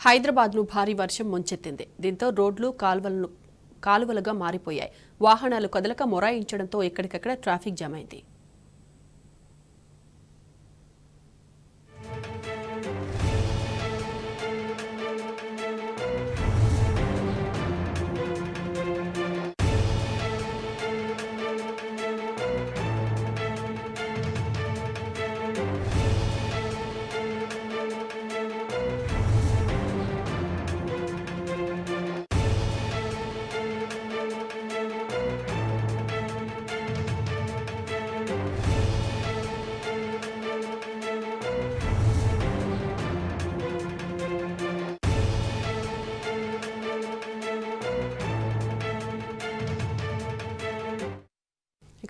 హైదరాబాద్ను భారీ వర్షం ముంచెత్తింది. దీంతో రోడ్లు కాలువలుగా మారిపోయాయి. వాహనాలు కదలక మొరాయించడంతో ఎక్కడికక్కడ ట్రాఫిక్ జామ్ అయింది.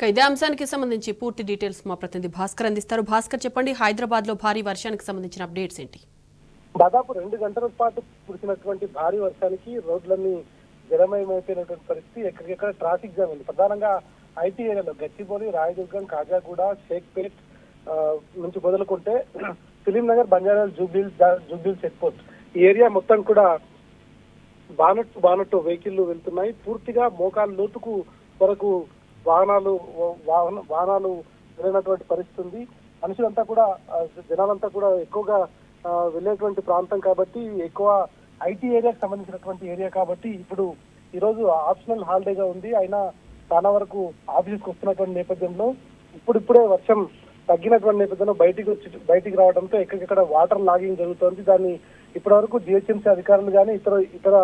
ఇదే అంశానికి సంబంధించి పూర్తి డీటెయిల్స్ మా ప్రతినిధి భాస్కర్ అందిస్తారు. భాస్కర్, చెప్పండి, హైదరాబాద్ లో భారీ వర్షానికి సంబంధించిన అప్డేట్స్ ఏంటి? దాదాపు 2 గంటల పాటు కురిసినటువంటి భారీ వర్షానికి రోడ్లన్నీ జలమయమైపోయినటువంటి పరిస్థితి. ఎక్కడికెక్కడ ట్రాఫిక్ జామ్ ఉంది. ప్రధానంగా ఐటీ ఏరియాలో గచ్చిబౌలి, రాయదుర్గం, కాజాగూడ, షేక్పేట్ నుంచి మొదలుకుంటే film Nagar, Banjara Hills, Jubilee Hills check post ఈ ఏరియా మొత్తం కూడా బానట్టు వెహికల్ వెళ్తున్నాయి. పూర్తిగా మోకాలు లోతుకు వరకు వాహనాలు వెళ్ళినటువంటి పరిస్థితి ఉంది. మనుషులంతా కూడా జనాలంతా కూడా ఎక్కువగా వెళ్ళేటువంటి ప్రాంతం కాబట్టి, ఎక్కువ ఐటీ ఏరియాకి సంబంధించినటువంటి ఏరియా కాబట్టి ఇప్పుడు ఈరోజు ఆప్షనల్ హాలిడేగా ఉంది. అయినా చాలా వరకు ఆఫీస్కి వస్తున్నటువంటి నేపథ్యంలో ఇప్పుడిప్పుడే వర్షం తగ్గినటువంటి నేపథ్యంలో బయటికి రావడంతో ఎక్కడికక్కడ వాటర్ లాగింగ్ జరుగుతోంది. దాన్ని ఇప్పటి వరకు జిహెచ్ఎంసీ అధికారులు కానీ ఇతర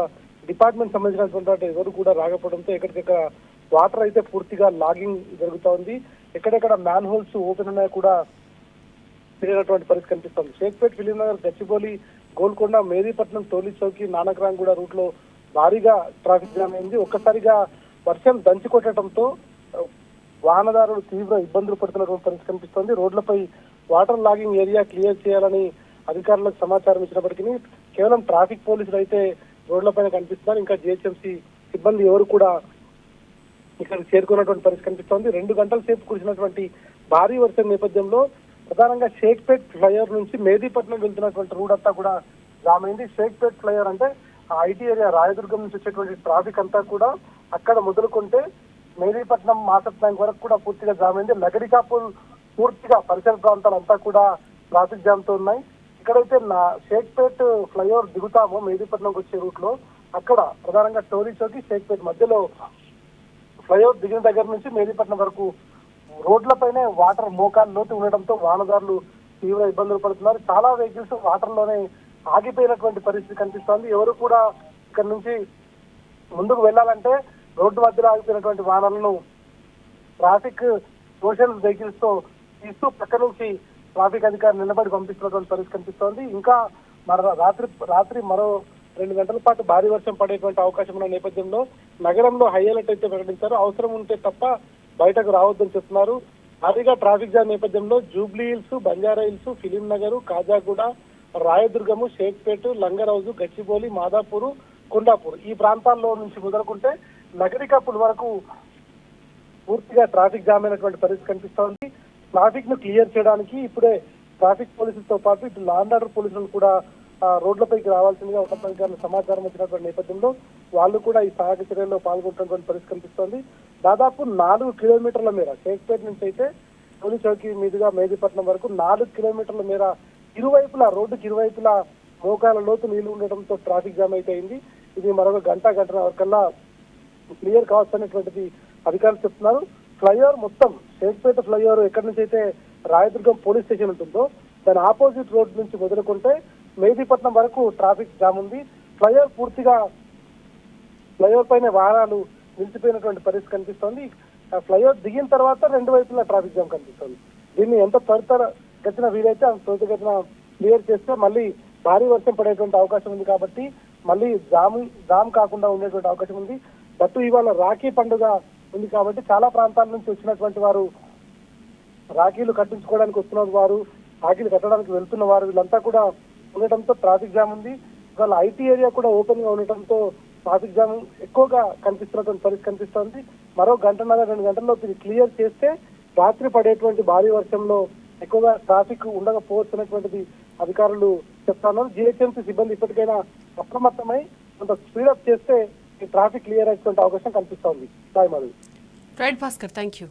డిపార్ట్మెంట్ సంబంధించినటువంటి ఎవరు కూడా రాకపోవడంతో ఎక్కడికక్కడ వాటర్ అయితే పూర్తిగా లాగింగ్ జరుగుతోంది. ఎక్కడెక్కడ మ్యాన్ హోల్స్ ఓపెన్ ఉన్నాయి కూడా తిరిగినటువంటి పరిస్థితి కనిపిస్తోంది. షేక్పేట్, ఫిలిం నగర్, గచ్చిబౌలి, గోల్కొండ, మేదీపట్నం, టోలీ చౌకి, నానక్రాంగూడ రూట్ లో భారీగా ట్రాఫిక్ జామ్ అయింది. ఒక్కసారిగా వర్షం దంచి కొట్టడంతో వాహనదారులు తీవ్ర ఇబ్బందులు పడుతున్నటువంటి పరిస్థితి కనిపిస్తోంది. రోడ్లపై వాటర్ లాగింగ్ ఏరియా క్లియర్ చేయాలని అధికారులకు సమాచారం ఇచ్చినప్పటికీ కేవలం ట్రాఫిక్ పోలీసులు అయితే రోడ్లపైన కనిపిస్తున్నారు. ఇంకా జిహెచ్ఎంసీ సిబ్బంది ఎవరు కూడా ఇక్కడ చేరుకున్నటువంటి పరిస్థితి కనిపిస్తోంది. 2 గంటల సేపు కురిసినటువంటి భారీ వర్షం నేపథ్యంలో ప్రధానంగా షేక్పేట్ ఫ్లైఓవర్ నుంచి మేదీపట్నం వెళ్తున్నటువంటి రూట్ అంతా కూడా జామ్ అయింది. షేక్పేట్ ఫ్లైఓవర్ అంటే ఐటీ ఏరియా రాయదుర్గం నుంచి వచ్చేటువంటి ట్రాఫిక్ అంతా కూడా అక్కడ మొదలుకుంటే మేదీపట్నం మాసప్ బ్యాంక్ వరకు కూడా పూర్తిగా జామ్ అయింది. నగరికాపూర్ పూర్తిగా పరిసర ప్రాంతాలంతా కూడా ట్రాఫిక్ జామ్ తో ఉన్నాయి. ఇక్కడైతే షేక్పేట్ ఫ్లైఓవర్ దిగుతామో మేదీపట్నంకి వచ్చే రూట్ లో అక్కడ ప్రధానంగా టోలీ చౌకి, షేక్పేట్ మధ్యలో ఫ్లైఓవర్ దిగిన దగ్గర నుంచి మేదీపట్నం వరకు రోడ్లపైనే వాటర్ మోకాలు లోతు ఉండడంతో వాహనదారులు తీవ్ర ఇబ్బందులు పడుతున్నారు. చాలా వెహికల్స్ వాటర్ లోనే ఆగిపోయినటువంటి పరిస్థితి కనిపిస్తోంది. ఎవరు కూడా ఇక్కడ నుంచి ముందుకు వెళ్లాలంటే రోడ్డు మధ్యలో ఆగిపోయినటువంటి వాహనాలను ట్రాఫిక్ సోషల్ వెహికల్స్ తో తీస్తూ పక్క నుంచి ట్రాఫిక్ అధికారులు నిలబడి పంపిస్తున్నటువంటి పరిస్థితి కనిపిస్తోంది. ఇంకా రాత్రి మరో 2 గంటల పాటు భారీ వర్షం పడేటువంటి అవకాశం ఉన్న నేపథ్యంలో నగరంలో హై అలర్ట్ అయితే ప్రకటించారు. అవసరం ఉంటే తప్ప బయటకు రావద్దని చెప్తున్నారు. భారీగా ట్రాఫిక్ జామ్ నేపథ్యంలో జూబ్లీహిల్స్, బంజారాహిల్స్, ఫిలిం నగర్, కాజాగూడ, రాయదుర్గము, షేక్పేట్, లంగర్ హౌస్, గచ్చిబౌలి, మాదాపూర్, కొండాపూర్ ఈ ప్రాంతాల్లో నుంచి మొదలుకుంటే నగరికాపూర్ వరకు పూర్తిగా ట్రాఫిక్ జామ్ అయినటువంటి పరిస్థితి కనిపిస్తోంది. ట్రాఫిక్ ను క్లియర్ చేయడానికి ఇప్పుడే ట్రాఫిక్ పోలీసులతో పాటు ఇటు లా అండ్ ఆర్డర్ పోలీసులు కూడా రోడ్లపైకి రావాల్సిందిగా ఉన్నతాధికారులు సమాచారం వచ్చినటువంటి నేపథ్యంలో వాళ్ళు కూడా ఈ సహాయక చర్యల్లో పాల్గొంటున్నటువంటి పరిస్థితి కనిపిస్తోంది. దాదాపు 4 కిలోమీటర్ల మేర షేక్పేట్ నుంచి అయితే టోలీ చౌకి మీదుగా మేదీపట్నం వరకు 4 కిలోమీటర్ల మేర రోడ్డుకి ఇరువైపులా మోకాల లోతు నీళ్లు ఉండటంతో ట్రాఫిక్ జామ్ అయితే అయింది. ఇది మరొక గంటన్నర కల్లా క్లియర్ కావచ్చనేటువంటిది అధికారులు చెప్తున్నారు. ఫ్లైఓవర్ మొత్తం షేక్పేట ఫ్లైఓవర్ ఎక్కడి నుంచి అయితే రాయదుర్గం పోలీస్ స్టేషన్ ఉంటుందో దాని ఆపోజిట్ రోడ్ నుంచి మొదలుకుంటే మేదీపట్నం వరకు ట్రాఫిక్ జామ్ ఉంది. ఫ్లైఓవర్ పైన వాహనాలు నిలిచిపోయినటువంటి పరిస్థితి కనిపిస్తోంది. ఫ్లైఓవర్ దిగిన తర్వాత 2 వైపులా ట్రాఫిక్ జామ్ కనిపిస్తోంది. దీన్ని ఎంత త్వరితగతిన వీలైతే అంత త్వరితగతిన క్లియర్ చేస్తే మళ్ళీ భారీ వర్షం పడేటువంటి అవకాశం ఉంది కాబట్టి మళ్ళీ జామ్ కాకుండా ఉండేటువంటి అవకాశం ఉంది. దట్టు ఇవాళ రాఖీ పండుగ ఉంది కాబట్టి చాలా ప్రాంతాల నుంచి వచ్చినటువంటి వారు రాఖీలు కట్టించుకోవడానికి వస్తున్న వారు, రాఖీలు కట్టడానికి వెళ్తున్న వారు వీళ్ళంతా కూడా ఉండటంతో ట్రాఫిక్ జామ్ ఉంది. ఇవాళ ఐటీ ఏరియా కూడా ఓపెన్ గా ఉండటంతో ట్రాఫిక్ జామ్ ఎక్కువగా కనిపిస్తున్నటువంటి పరిస్థితి కనిపిస్తోంది. మరో 1.5-2 గంటల్లో ఇది క్లియర్ చేస్తే రాత్రి పడేటువంటి భారీ వర్షంలో ఎక్కువగా ట్రాఫిక్ ఉండకపోవచ్చు అనేటువంటిది అధికారులు చెప్తా ఉన్నారు. జిహెచ్ఎంసీ సిబ్బంది ఇప్పటికైనా అప్రమత్తమై కొంత స్పీడప్ చేస్తే ఈ ట్రాఫిక్ క్లియర్ అయ్యేటువంటి అవకాశం కనిపిస్తా ఉంది. Sai Madhavi. Right Bhaskar, thank you.